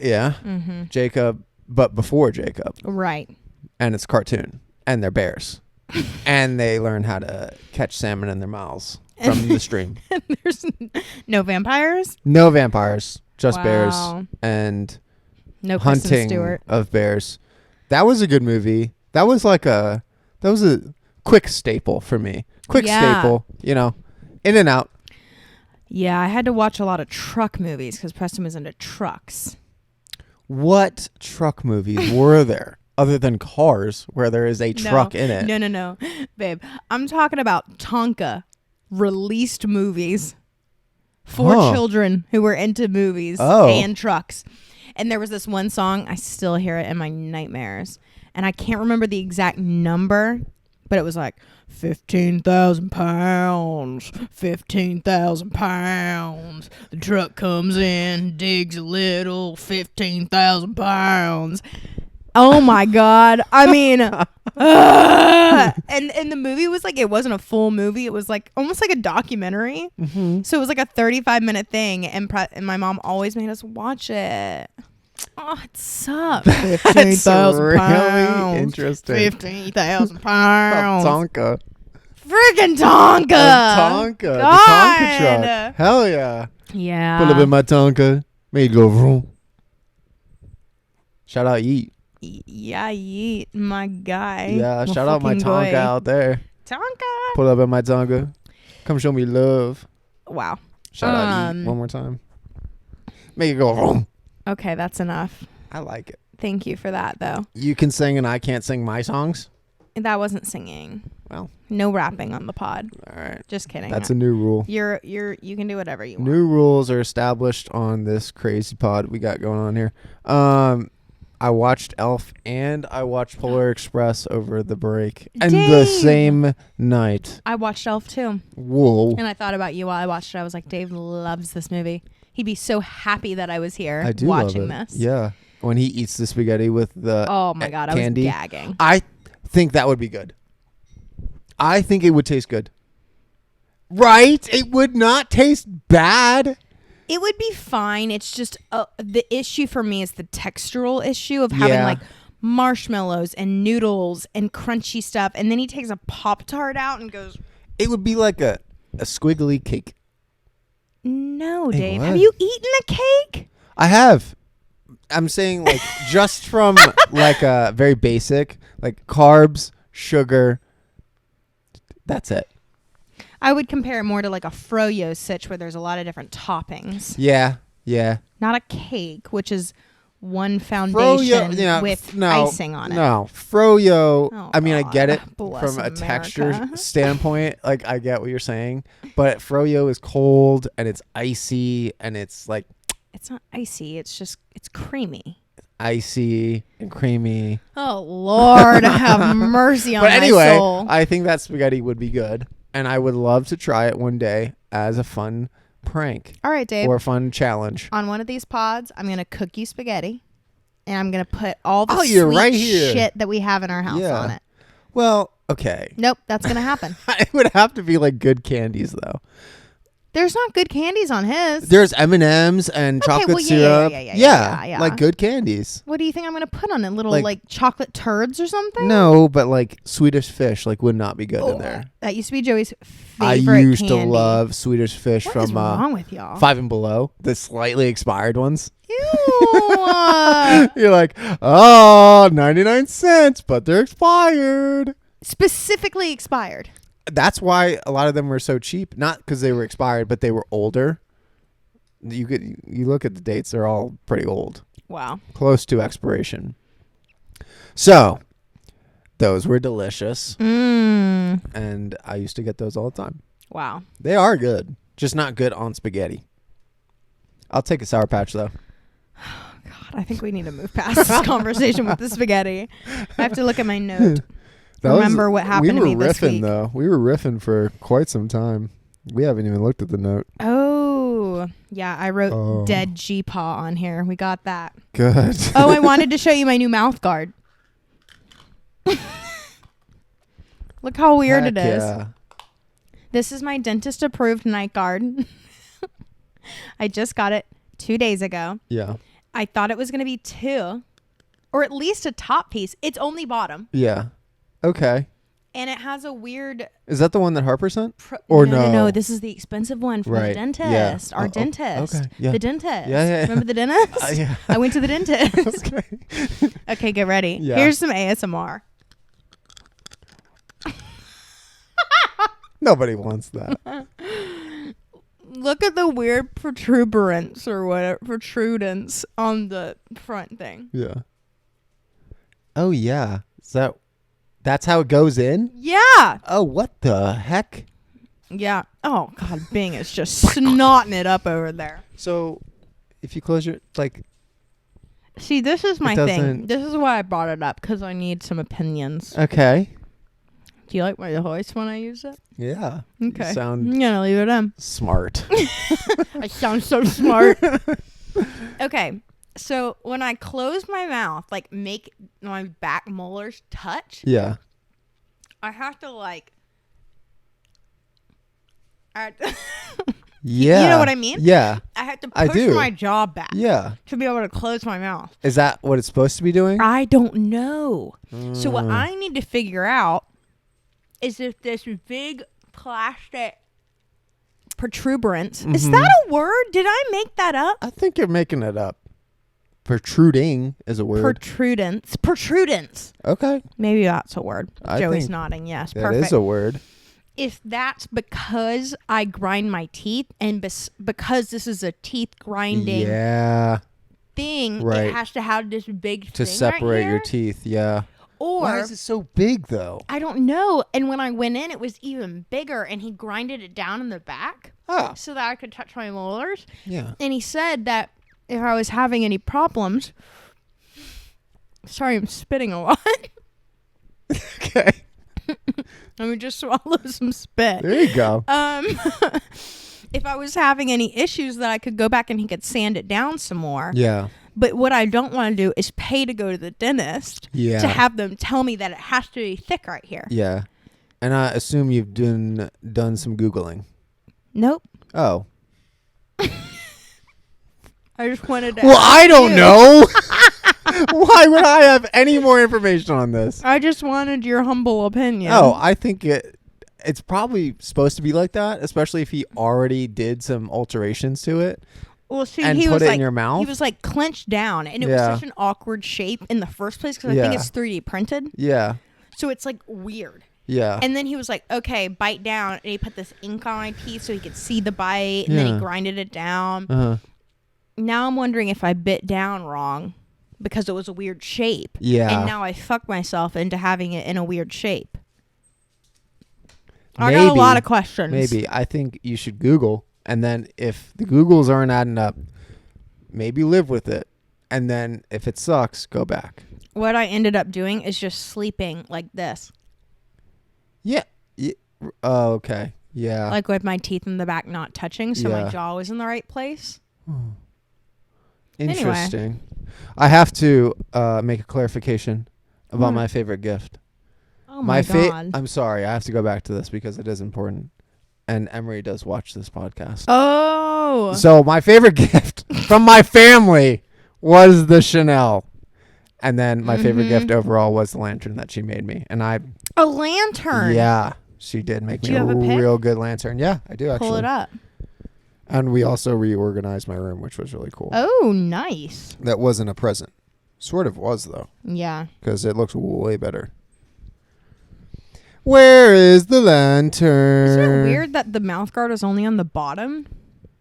yeah. Mm-hmm. Jacob, but before Jacob, Right. and it's cartoon, and they're bears, and they learn how to catch salmon in their mouths from the stream. There's no vampires. No vampires, just bears Wow. and No Kristen hunting Stewart. of bears. That was a good movie. That was a quick staple for me. Quick Yeah. staple, in and out. Yeah, I had to watch a lot of truck movies because Preston was into trucks. What truck movies were there other than Cars where there is a truck in it? No. Babe, I'm talking about Tonka released movies for Huh. children who were into movies Oh. and trucks. And there was this one song, I still hear it in my nightmares. And I can't remember the exact number, but it was like 15,000 pounds, 15,000 pounds. The truck comes in, digs a little, 15,000 pounds. Oh my God. I mean, and the movie was like, it wasn't a full movie. It was like almost like a documentary. Mm-hmm. So it was like a 35-minute thing. And my mom always made us watch it. Oh, it sucked. 15,000 really pounds. interesting. 15,000 pounds. Tonka. Freaking Tonka. Tonka. The God. Tonka truck. Hell yeah. Yeah. Pull up in my Tonka. Made it go vroom. Shout out Yeet. Yeah, yeet, my guy. Yeah, shout out my fucking Tonka boy. out there. Tonka. Pull up in my Tonka. Come show me love. Wow. Shout out Yeet one more time. Make it go vroom. Okay, that's enough. I like it. Thank you for that, though. You can sing and I can't sing my songs. That wasn't singing. Well. No rapping on the pod. All right. Just kidding. That's a new rule. You can do whatever you want. New rules are established on this crazy pod we got going on here. I watched Elf and I watched Polar Express over the break. And the same night. I watched Elf too. Whoa. And I thought about you while I watched it. I was like, Dave loves this movie. He'd be so happy that I was here watching this. Yeah. When he eats the spaghetti with the oh my God, candy. I was gagging. I think that would be good. I think it would taste good. Right? It would not taste bad. It would be fine. It's just the issue for me is the textural issue of having like marshmallows and noodles and crunchy stuff. And then he takes a Pop-Tart out and goes. It would be like a squiggly cake. No, Dave. Have you eaten a cake? I have. I'm saying like just from like a very basic, like carbs, sugar. That's it. I would compare it more to like a froyo sitch where there's a lot of different toppings. Yeah, yeah. Not a cake, which is one foundation with icing on it. No, froyo. Oh, I mean, I get it bless from a America. texture standpoint. Like, I get what you're saying, but froyo is cold and it's icy and it's like. It's not icy. It's creamy. Icy and creamy. Oh Lord, have mercy on but anyway, my soul. I think that spaghetti would be good, and I would love to try it one day as a fun prank. All right, Dave. Or a fun challenge. On one of these pods, I'm gonna cook you spaghetti, and I'm gonna put all the sweet shit that we have in our house on it. Well, okay. Nope, that's gonna happen. It would have to be like good candies, though. There's not good candies on his. There's M&Ms and chocolate syrup. Yeah, like good candies. What do you think I'm going to put on it? Little like chocolate turds or something? No, but like Swedish fish would not be good in there. That used to be Joey's favorite I used candy. to love Swedish fish what from is wrong with y'all? 5 and Below, the slightly expired ones. Ew. You're like, 99 cents, but they're expired. Specifically expired. That's why a lot of them were so cheap. Not because they were expired, but they were older. You look at the dates; they're all pretty old. Wow, close to expiration. So, those were delicious, and I used to get those all the time. Wow, they are good, just not good on spaghetti. I'll take a Sour Patch though. God, I think we need to move past this conversation with the spaghetti. I have to look at my note. Remember what happened to me this week. Though. We were riffing for quite some time. We haven't even looked at the note. Oh, yeah. I wrote dead G-paw on here. We got that. Good. Oh, I wanted to show you my new mouth guard. Look how weird it is. Yeah. This is my dentist approved night guard. I just got it 2 days ago. Yeah. I thought it was going to be 2 or at least a top piece. It's only bottom. Yeah. Okay. And it has a weird... Is that the one that Harper sent? No. This is the expensive one from the dentist. Yeah. Our dentist. Okay. Yeah. The dentist. Yeah. Remember the dentist? Yeah. I went to the dentist. Okay. Okay, get ready. Yeah. Here's some ASMR. Nobody wants that. Look at the weird protuberance or whatever, protrudence on the front thing. Yeah. Oh, yeah. That's how it goes in? Yeah. Oh, what the heck? Yeah. Oh, God, Bing is just snotting it up over there. So, if you close your, See, this is my thing. This is why I brought it up, because I need some opinions. Okay. Do you like my voice when I use it? Yeah. Okay. You sound I'm going to leave it in. Smart. I sound so smart. Okay. So when I close my mouth, make my back molars touch. Yeah. I have to yeah. You know what I mean? Yeah. I have to push my jaw back. Yeah. To be able to close my mouth. Is that what it's supposed to be doing? I don't know. So what I need to figure out is if this big plastic protuberance, is that a word? Did I make that up? I think you're making it up. Protruding is a word. Protrudence. Okay. Maybe that's a word. I Joey's think nodding. Yes, that perfect. is a word. If that's because I grind my teeth and because this is a teeth grinding thing, right. It has to have this big to thing separate right your teeth. Yeah. Or why is it so big though? I don't know. And when I went in, it was even bigger, and he grinded it down in the back so that I could touch my molars. Yeah. And he said that if I was having any problems, sorry, I'm spitting a lot. Okay. Let me just swallow some spit. There you go. If I was having any issues, that I could go back and he could sand it down some more. Yeah. But what I don't want to do is pay to go to the dentist to have them tell me that it has to be thick right here. Yeah. And I assume you've done some Googling. Nope. Oh. I just wanted to. Well, I don't know. Why would I have any more information on this? I just wanted your humble opinion. Oh, I think it's probably supposed to be like that, especially if he already did some alterations to it. Well, see, and he put was it like, in your mouth? He was like clenched down, and it was such an awkward shape in the first place because I think it's 3D printed. Yeah. So it's like weird. Yeah. And then he was like, okay, bite down. And he put this ink on my teeth so he could see the bite, and then he grinded it down. Uh-huh. Now I'm wondering if I bit down wrong because it was a weird shape. Yeah. And now I fucked myself into having it in a weird shape. Maybe, I got a lot of questions. Maybe. I think you should Google. And then if the Googles aren't adding up, maybe live with it. And then if it sucks, go back. What I ended up doing is just sleeping like this. Yeah. Oh, okay. Yeah. Like with my teeth in the back not touching, so Yeah. my jaw was in the right place. Interesting. Anyway. I have to make a clarification about my favorite gift. Oh my God. I'm sorry. I have to go back to this because it is important. And Emery does watch this podcast. Oh. So my favorite gift from my family was the Chanel. And then my favorite gift overall was the lantern that she made me. And A lantern? Yeah, she did make me a real good lantern. Yeah, I do actually. Pull it up. And we also reorganized my room, which was really cool. Oh, nice. That wasn't a present. Sort of was, though. Yeah. Because it looks way better. Where is the lantern? Isn't it weird that the mouth guard is only on the bottom?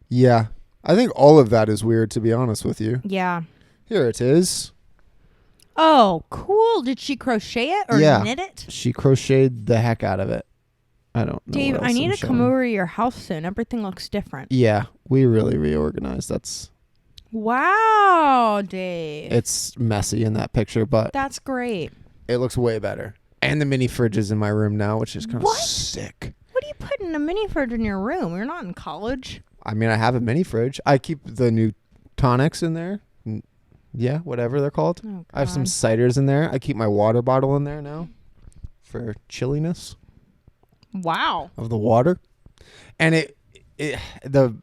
Yeah. I think all of that is weird, to be honest with you. Yeah. Here it is. Oh, cool. Did she crochet it or knit it? She crocheted the heck out of it. I don't know. Dave, what I else need I'm to come showing. over to your house soon. Everything looks different. Yeah, we really reorganized. Wow, Dave. It's messy in that picture, but That's great. it looks way better. And the mini fridge is in my room now, which is kind of sick. What are you putting in a mini fridge in your room? You're not in college. I mean, I have a mini fridge. I keep the new tonics in there. Yeah, whatever they're called. Oh, I have some God. ciders in there. I keep my water bottle in there now for chilliness Wow. of the water. And the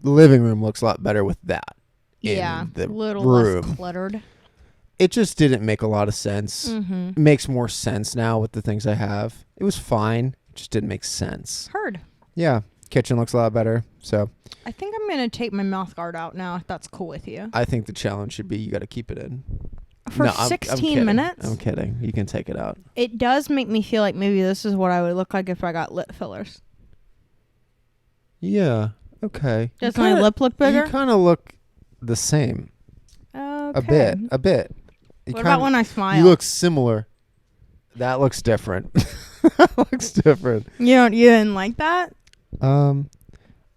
living room looks a lot better with that. Yeah, in the a little room. less cluttered. It just didn't make a lot of sense. Mm-hmm. It makes more sense now with the things I have. It was fine. It just didn't make sense. Heard. Yeah. Kitchen looks a lot better. So I think I'm going to take my mouth guard out now, if that's cool with you. I think the challenge should be you got to keep it in. For No, 16 kidding. minutes? I'm kidding. You can take it out. It does make me feel like maybe this is what I would look like if I got lip fillers. Yeah. Okay. Does my lip look bigger? You kind of look the same. Okay. A bit. What about when I smile? You look similar. That looks different. That looks different. You didn't like that?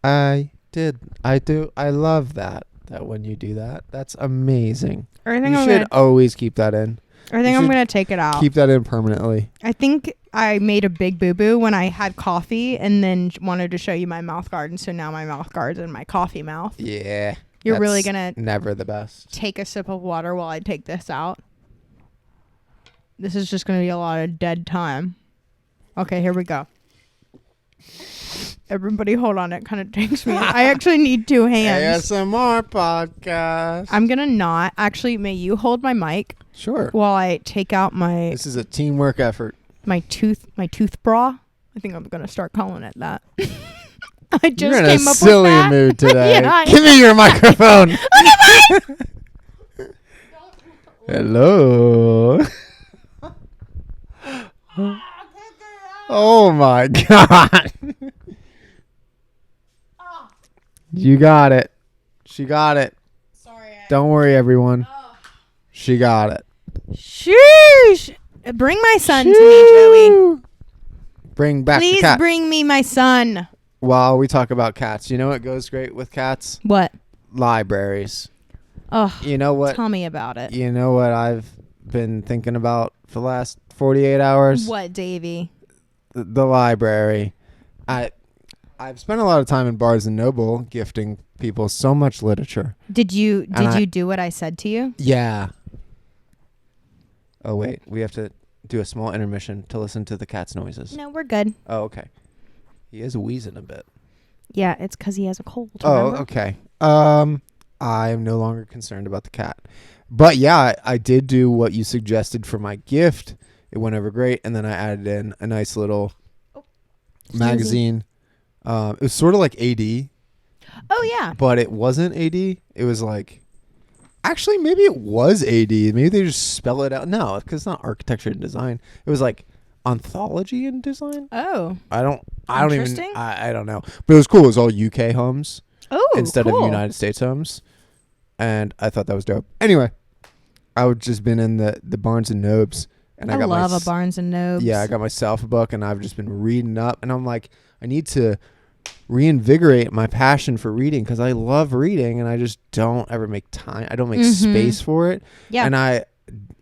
I did. I do. I love that when you do that. That's amazing. Or I think You should always keep that in. I think I'm going to take it out. Keep that in permanently. I think I made a big boo-boo when I had coffee and then wanted to show you my mouth guard. And so now my mouth guard's in my coffee mouth. Yeah. You're really going to never the best. take a sip of water while I take this out. This is just going to be a lot of dead time. Okay, here we go. Everybody hold on. It kind of takes me. I actually need two hands. ASMR podcast. I'm going to not. Actually, may you hold my mic Sure. while I take out my This is a teamwork effort. my tooth bra. I think I'm going to start calling it that. I just You're in came a up silly with that. mood today. Yeah, Give me your microphone. Hello. Oh my God. You got it. She got it. Sorry. Don't worry, everyone. She got it. Sheesh. Bring my son to me, Joey. Bring back the Please cat. bring me my son. While we talk about cats, you know what goes great with cats? What? Libraries. Oh, You know what? tell me about it. You know what I've been thinking about for the last 48 hours? What, Davey? The library. I've spent a lot of time in Barnes and Noble gifting people so much literature. Did you do what I said to you? Yeah. Oh wait, we have to do a small intermission to listen to the cat's noises. No, we're good. Oh, okay. He is wheezing a bit. Yeah, it's because he has a cold. Oh, remember? okay. I am no longer concerned about the cat. But yeah, I did do what you suggested for my gift. It went over great, and then I added in a nice little magazine. It was sort of like AD. Oh, yeah. But it wasn't AD. It was like, actually, maybe it was AD. Maybe they just spell it out. No, because it's not architecture and design. It was like anthology and design. Oh. I don't Interesting. even. I don't know. But it was cool. It was all UK homes instead cool. of United States homes, and I thought that was dope. Anyway, I would just been in the Barnes and Nobes, and I got love a Barnes and Nobes. Yeah, I got myself a book, and I've just been reading up, and I'm like, I need to reinvigorate my passion for reading because I love reading, and I just don't ever make time. I don't make space for it. Yeah. And I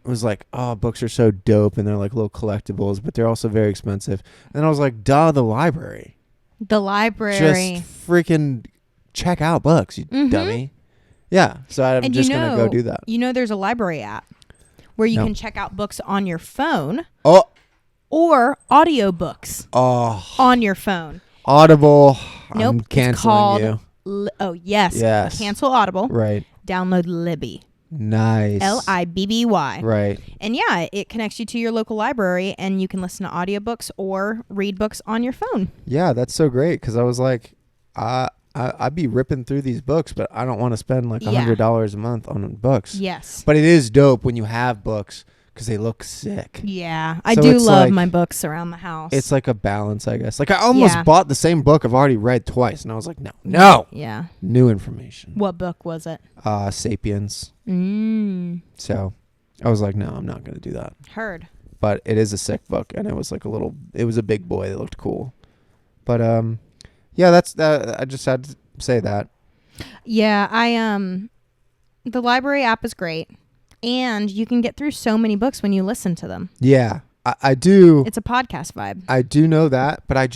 was like, oh, books are so dope, and they're like little collectibles, but they're also very expensive. And I was like, duh, the library. The library. Just freaking check out books, you dummy. Yeah, so I'm just going to go do that. You know there's a library app where you can check out books on your phone or audiobooks on your phone. Audible. Nope. I'm canceling you. Yes. Cancel Audible. Right. Download Libby. Nice. Libby. Right. And yeah, it connects you to your local library, and you can listen to audiobooks or read books on your phone. Yeah, that's so great because I was like, I'd be ripping through these books, but I don't want to spend like $100 a month on books. Yes. But it is dope when you have books because they look sick. Yeah. I do love my books around the house. It's like a balance, I guess. Like I almost bought the same book I've already read twice, and I was like, no. Yeah. New information. What book was it? Sapiens. So I was like, no, I'm not going to do that. Heard. But it is a sick book, and it was like it was a big boy that looked cool. But yeah, that's that. I just had to say that. Yeah, the library app is great, and you can get through so many books when you listen to them. Yeah, I do. It's a podcast vibe. I do know that, but I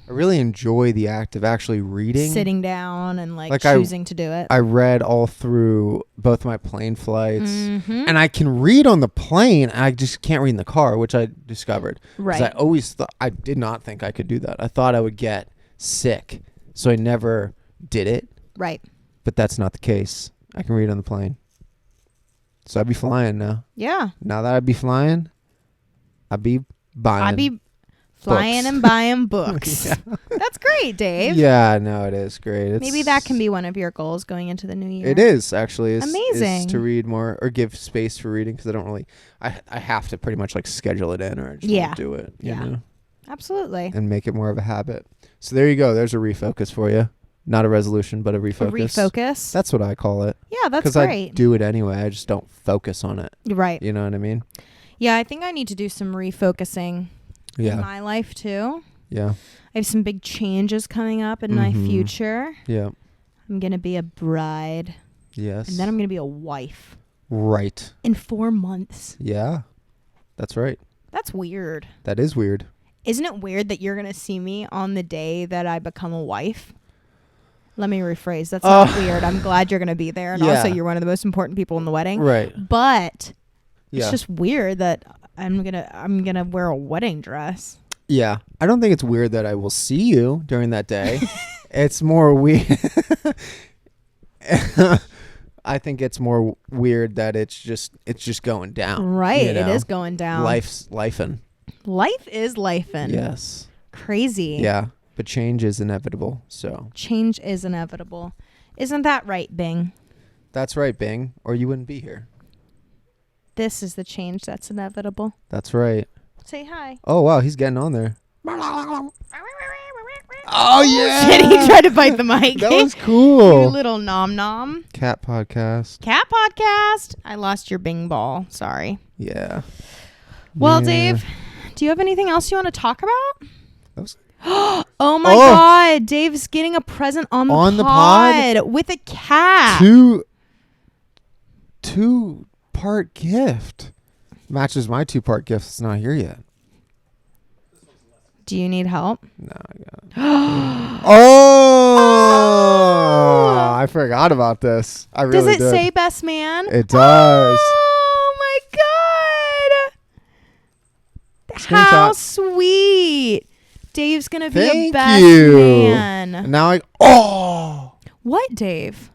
really enjoy the act of actually reading. Sitting down and like choosing to do it. I read all through both my plane flights, and I can read on the plane. I just can't read in the car, which I discovered. Right. I always thought, I did not think I could do that. I thought I would get sick, so I never did it. Right. But that's not the case. I can read on the plane. So I'd be flying now. Yeah. Now that I'd be flying, I'd be buying. I'd be flying books. And buying books. Yeah. That's great, Dave. Yeah, no, it is great. Maybe that can be one of your goals going into the new year. It is actually. Amazing. Is to read more or give space for reading because I don't really. I have to pretty much like schedule it in or I just won't do it. You know? Absolutely. And make it more of a habit. So there you go. There's a refocus for you. Not a resolution, but a refocus. A refocus. That's what I call it. Yeah, that's great. Because I do it anyway. I just don't focus on it. Right. You know what I mean? Yeah, I think I need to do some refocusing in my life too. Yeah. I have some big changes coming up in my future. Yeah. I'm going to be a bride. Yes. And then I'm going to be a wife. Right. In 4 months. Yeah. That's right. That's weird. That is weird. Isn't it weird that you're going to see me on the day that I become a wife? Let me rephrase. That's not weird. I'm glad you're going to be there. And also you're one of the most important people in the wedding. Right. But it's just weird that I'm going to wear a wedding dress. Yeah. I don't think it's weird that I will see you during that day. It's more weird. I think it's more weird that it's just going down. Right. You know? It is going down. Life's lifing. Life is lifing. Yes. Crazy. Yeah. But change is inevitable. So change is inevitable. Isn't that right, Bing? That's right, Bing. Or you wouldn't be here. This is the change that's inevitable. That's right. Say hi. Oh, wow. He's getting on there. Oh, yeah. Shit, he tried to bite the mic. That was cool. You little nom nom. Cat podcast. Cat podcast. I lost your Bing ball. Sorry. Yeah. Well, Yeah. Dave, do you have anything else you want to talk about? That was Oh my God. Dave's getting a present on the pod with a cat. Two-part gift. Matches my 2-part gift. It's not here yet. Do you need help? No, I got it. Oh! I forgot about this. I really Does it did. say best man? It does. Oh my God. How Screenshot. sweet. Dave's going to be a Thank best you. man. And now What, Dave?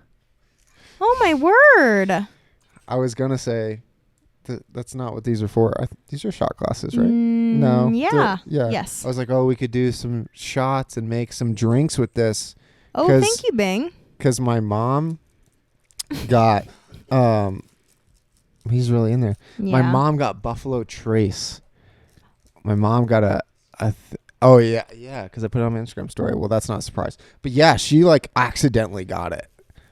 Oh my word. I was gonna say that's not what these are for. These are shot glasses, right? No. Yeah. Yeah. Yes. I was like, oh, we could do some shots and make some drinks with this. Oh, thank you, Bing. Because my mom got, he's really in there. Yeah. My mom got Buffalo Trace. My mom got oh yeah, because I put it on my Instagram story. Well, that's not a surprise. But yeah, she like accidentally got it.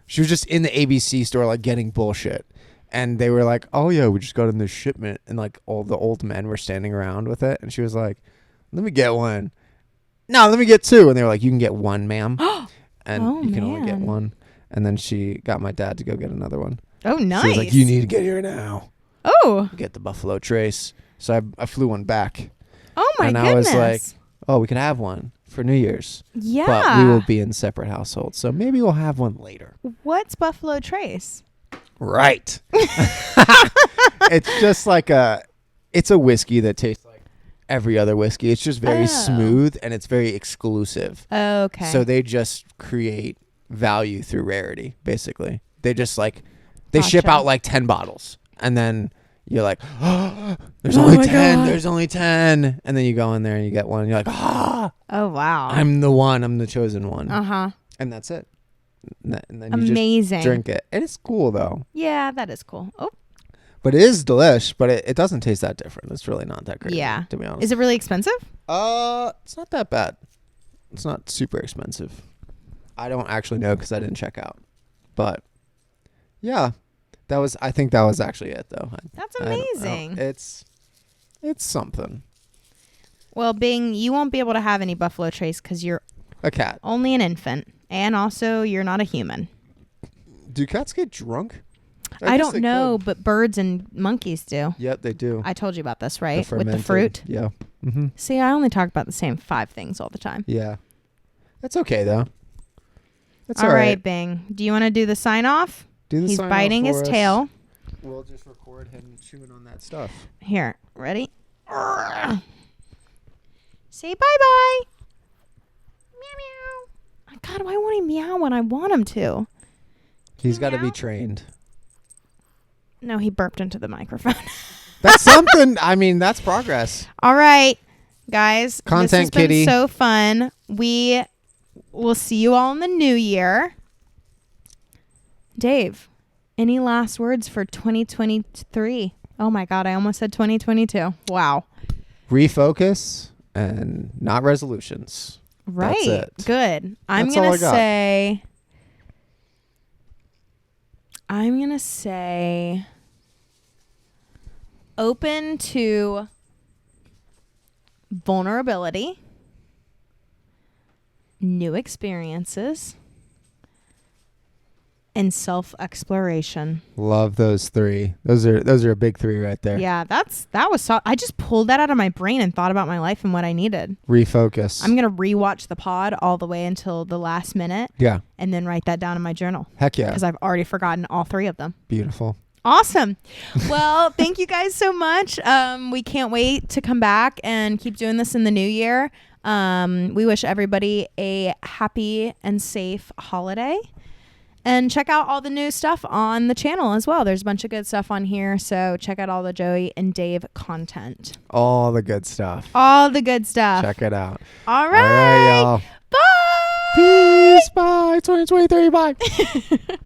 She was just in the ABC store like getting bullshit. And they were like, oh, yeah, we just got in this shipment. And, like, all the old men were standing around with it. And she was like, let me get one. No, let me get 2. And they were like, you can get 1, ma'am. And you can only get 1. And then she got my dad to go get another one. Oh, nice. She was like, you need to get here now. Oh. Get the Buffalo Trace. So I flew one back. Oh, my goodness. And I was like, oh, we could have one for New Year's. Yeah. But we will be in separate households. So maybe we'll have one later. What's Buffalo Trace? Right. It's just like it's a whiskey that tastes like every other whiskey. It's just very smooth and it's very exclusive. Okay. So they just create value through rarity, basically. They just like, they ship out like 10 bottles and then you're like, oh, there's only 10. God. There's only 10. And then you go in there and you get one and you're like, oh wow. I'm the one. I'm the chosen one. Uh-huh. And that's it. And then amazing. You just drink it. And it's cool though. Yeah, that is cool. Oh. But it is delish, but it doesn't taste that different. It's really not that great. Yeah. To be honest. Is it really expensive? It's not that bad. It's not super expensive. I don't actually know because I didn't check out. But yeah, I think that was actually it though. That's amazing. It's something. Well, Bing, you won't be able to have any Buffalo Trace because you're a cat. Only an infant. And also you're not a human. Do cats get drunk? I don't know, but birds and monkeys do. Yep, they do. I told you about this, right? With the fruit. Yeah. Mm-hmm. See, I only talk about the same 5 things all the time. Yeah. That's okay, though. That's all right, Bing. Do you want to do the sign off? He's biting his tail. We'll just record him chewing on that stuff. Here. Ready? Say bye-bye. Meow, meow. God, why won't he meow when I want him to? He's got to be trained. No, he burped into the microphone. That's something. I mean, that's progress. All right, guys. Content this has kitty. been so fun. We will see you all in the new year. Dave, any last words for 2023? Oh my God, I almost said 2022. Wow. Refocus and not resolutions. Right. That's it. Good. I'm going to say open to vulnerability, new experiences, and self-exploration. Love those 3. Those are a big 3 right there. Yeah, that was I just pulled that out of my brain and thought about my life and what I needed. Refocus. I'm going to rewatch the pod all the way until the last minute. Yeah. And then write that down in my journal. Heck yeah. Because I've already forgotten all 3 of them. Beautiful. Awesome. Well, thank you guys so much. We can't wait to come back and keep doing this in the new year. We wish everybody a happy and safe holiday. And check out all the new stuff on the channel as well. There's a bunch of good stuff on here. So check out all the Joey and Dave content. All the good stuff. All the good stuff. Check it out. All right. All right, y'all. Bye. Peace. Bye. 2023. Bye.